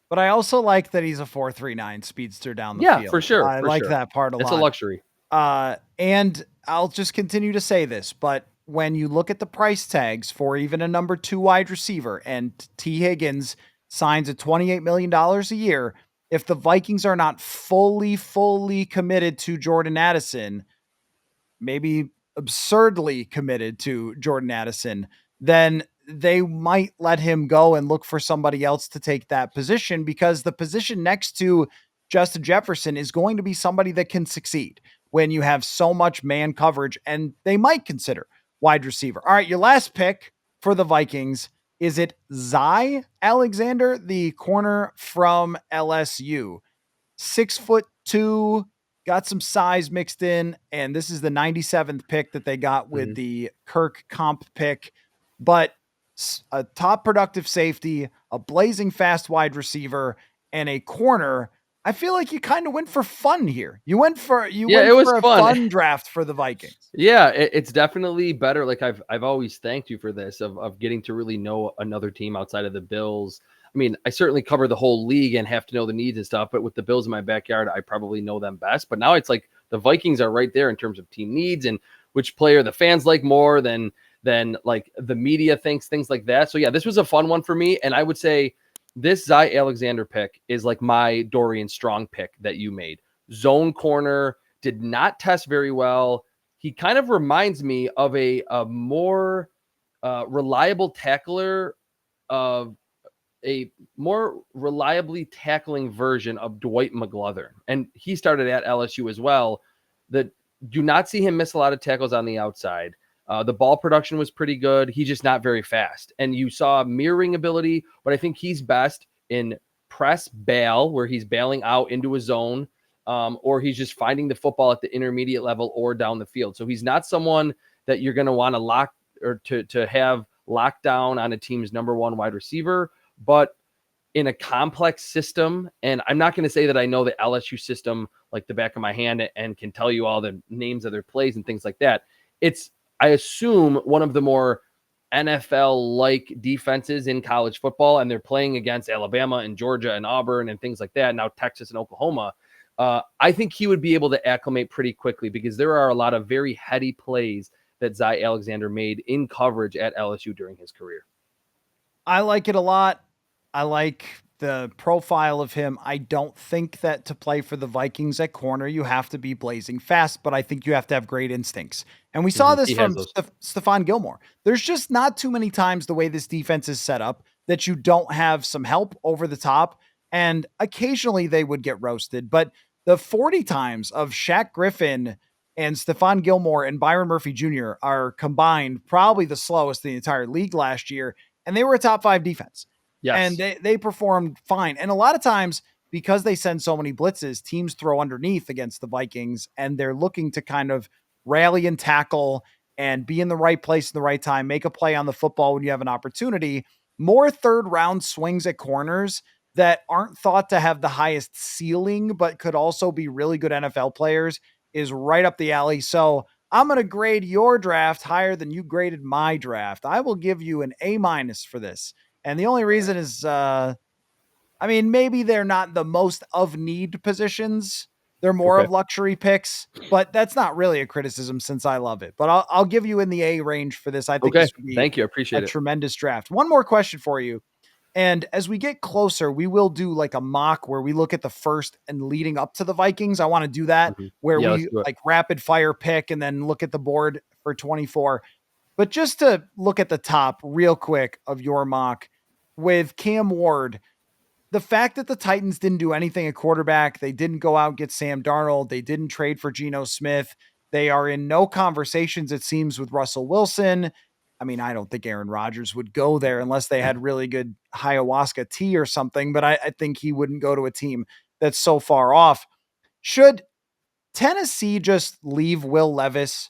Speaker 1: But I also like that he's a 4.39 speedster down the field.
Speaker 2: Yeah, for sure.
Speaker 1: I like that part a lot.
Speaker 2: It's a luxury.
Speaker 1: And I'll just continue to say this, but when you look at the price tags for even a number 2 wide receiver, and T. Higgins signs at $28 million a year, if the Vikings are not fully committed to Jordan Addison, maybe absurdly committed to Jordan Addison, then they might let him go and look for somebody else to take that position, because the position next to Justin Jefferson is going to be somebody that can succeed when you have so much man coverage, and they might consider wide receiver. All right, your last pick for the Vikings, is it Zy Alexander, the corner from LSU? 6'2", got some size mixed in, and this is the 97th pick that they got with the Kirk comp pick. But a top productive safety, a blazing fast wide receiver, and a corner, I feel like you kind of went for fun here. You went for
Speaker 2: It was
Speaker 1: a
Speaker 2: fun.
Speaker 1: fun draft for the Vikings.
Speaker 2: Yeah, it's definitely better. Like I've always thanked you for this of getting to really know another team outside of the Bills. I mean, I certainly cover the whole league and have to know the needs and stuff, but with the Bills in my backyard, I probably know them best. But now it's like the Vikings are right there in terms of team needs and which player the fans like more than like the media thinks, things like that. So yeah, this was a fun one for me. And I would say this Zy Alexander pick is like my Dorian Strong pick that you made. Zone corner, did not test very well. He kind of reminds me of a more reliable tackler, of a more reliably tackling version of Dwight McGlothern. And he started at LSU as well. That do not see him miss a lot of tackles on the outside. The ball production was pretty good. He's just not very fast. And you saw mirroring ability, but I think he's best in press bail, where he's bailing out into a zone, or he's just finding the football at the intermediate level or down the field. So he's not someone that you're going to want to lock or to have locked down on a team's number one wide receiver, but in a complex system. And I'm not going to say that I know the LSU system like the back of my hand and can tell you all the names of their plays and things like that. It's, I assume, one of the more NFL-like defenses in college football, and they're playing against Alabama and Georgia and Auburn and things like that, now Texas and Oklahoma. I think he would be able to acclimate pretty quickly because there are a lot of very heady plays that Zy Alexander made in coverage at LSU during his career.
Speaker 1: I like it a lot. I like the profile of him. I don't think that to play for the Vikings at corner, you have to be blazing fast, but I think you have to have great instincts. And we saw this from Stephon Gilmore. There's just not too many times the way this defense is set up that you don't have some help over the top. And occasionally they would get roasted, but the 40 times of Shaq Griffin and Stephon Gilmore and Byron Murphy Jr. are combined probably the slowest in the entire league last year. And they were a top 5 defense.
Speaker 2: Yes.
Speaker 1: And they performed fine. And a lot of times, because they send so many blitzes, teams throw underneath against the Vikings, and they're looking to kind of rally and tackle and be in the right place in the right time, make a play on the football when you have an opportunity. More third round swings at corners that aren't thought to have the highest ceiling, but could also be really good NFL players is right up the alley. So I'm going to grade your draft higher than you graded my draft. I will give you an A- for this. And the only reason is, maybe they're not the most of need positions. They're more of luxury picks, but that's not really a criticism since I love it. But I'll give you in the A range for this. I think this would be
Speaker 2: Thank you. I appreciate
Speaker 1: a tremendous draft. One more question for you. And as we get closer, we will do like a mock where we look at the first and leading up to the Vikings. I want to do that where we like rapid fire pick and then look at the board for 24. But just to look at the top real quick of your mock with Cam Ward, the fact that the Titans didn't do anything at quarterback, they didn't go out and get Sam Darnold, they didn't trade for Geno Smith, they are in no conversations, it seems, with Russell Wilson. I mean, I don't think Aaron Rodgers would go there unless they had really good ayahuasca tea or something, but I think he wouldn't go to a team that's so far off. Should Tennessee just leave Will Levis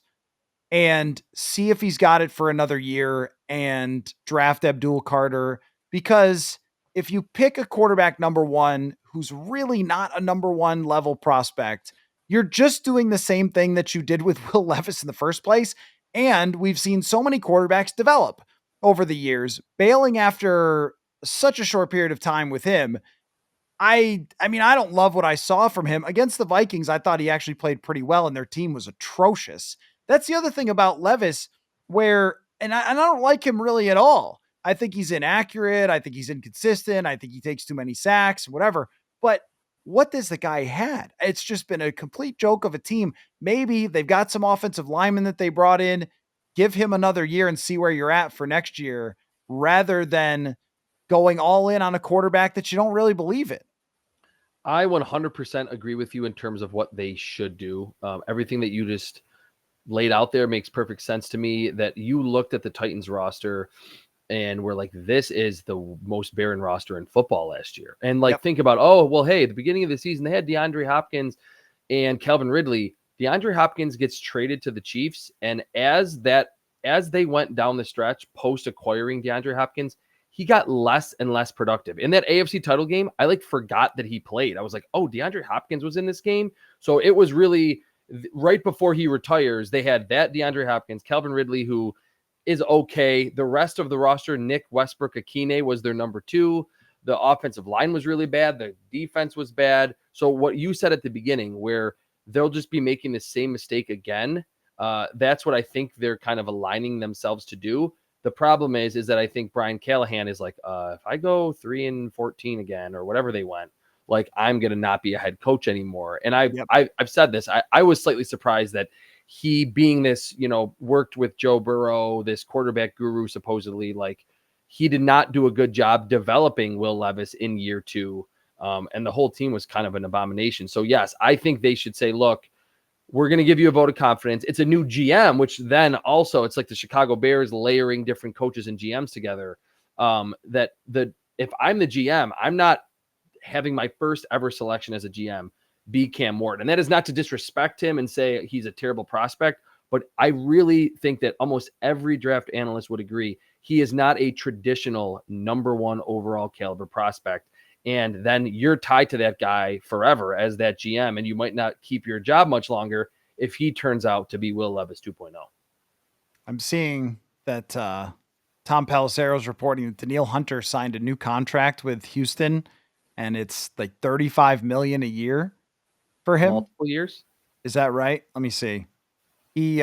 Speaker 1: and see if he's got it for another year and draft Abdul Carter? Because if you pick a quarterback number one, who's really not a number one level prospect, you're just doing the same thing that you did with Will Levis in the first place. And we've seen so many quarterbacks develop over the years, bailing after such a short period of time with him. I mean, I don't love what I saw from him against the Vikings. I thought he actually played pretty well and their team was atrocious. That's the other thing about Levis where, and I don't like him really at all. I think he's inaccurate. I think he's inconsistent. I think he takes too many sacks, whatever. But what does the guy had? It's just been a complete joke of a team. Maybe they've got some offensive linemen that they brought in. Give him another year and see where you're at for next year rather than going all in on a quarterback that you don't really believe in.
Speaker 2: I 100% agree with you in terms of what they should do. Everything that you just laid out there makes perfect sense to me. That you looked at the Titans roster and we're like, this is the most barren roster in football last year. And think about, at the beginning of the season, they had DeAndre Hopkins and Calvin Ridley. DeAndre Hopkins gets traded to the Chiefs. And as that as they went down the stretch post acquiring DeAndre Hopkins, he got less and less productive. In that AFC title game, I like forgot that he played. I was like, oh, DeAndre Hopkins was in this game. So it was really right before he retires. They had that DeAndre Hopkins, Calvin Ridley, who is okay. The rest of the roster, Nick Westbrook-Akine was their number 2. The offensive line was really bad. The defense was bad. So what you said at the beginning, where they'll just be making the same mistake again, that's what I think they're kind of aligning themselves to do. The problem is that I think Brian Callahan is like, if I go 3-14 again, or whatever they went, like, I'm going to not be a head coach anymore. And I've said this, I was slightly surprised that he, being this, worked with Joe Burrow, this quarterback guru, supposedly, like, he did not do a good job developing Will Levis in year 2. And the whole team was kind of an abomination. So yes, I think they should say, look, we're going to give you a vote of confidence. It's a new GM, which then also, it's like the Chicago Bears layering different coaches and GMs together. If I'm the GM, I'm not having my first ever selection as a GM be Cam Ward. And that is not to disrespect him and say he's a terrible prospect, but I really think that almost every draft analyst would agree he is not a traditional number 1 overall caliber prospect. And then you're tied to that guy forever as that GM, and you might not keep your job much longer if he turns out to be Will Levis 2.0.
Speaker 1: I'm seeing that Tom Pelissero is reporting that Danielle Hunter signed a new contract with Houston, and it's like $35 million a year for him.
Speaker 2: Multiple years?
Speaker 1: Is that right? Let me see. He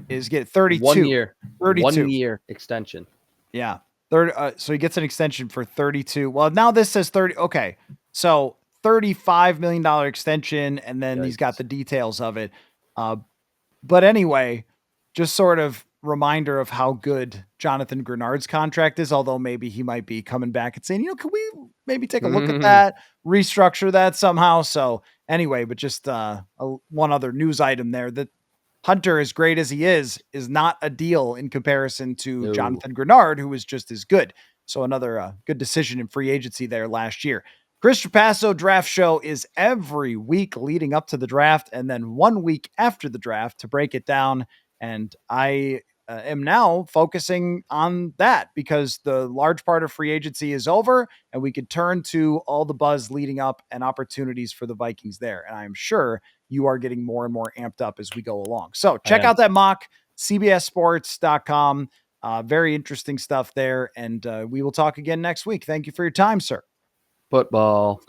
Speaker 1: is getting 32.
Speaker 2: 1 year.
Speaker 1: 32.
Speaker 2: 1 year extension.
Speaker 1: Yeah. So he gets an extension for 32. Well, now this says 30. Okay. So $35 million extension, and then he's got the details of it. But anyway, just sort of reminder of how good Jonathan Grenard's contract is, although maybe he might be coming back and saying, can we maybe take a look at that, restructure that somehow? So anyway, but just one other news item there, that Hunter, as great as he is not a deal in comparison to Jonathan Grenard, who is just as good. So another good decision in free agency there last year. Chris Trapasso Draft Show is every week leading up to the draft, and then 1 week after the draft to break it down. And I am now focusing on that because the large part of free agency is over, and we could turn to all the buzz leading up and opportunities for the Vikings there. And I'm sure you are getting more and more amped up as we go along. So check out that mock, cbssports.com. Very interesting stuff there. And we will talk again next week. Thank you for your time, sir.
Speaker 2: Football.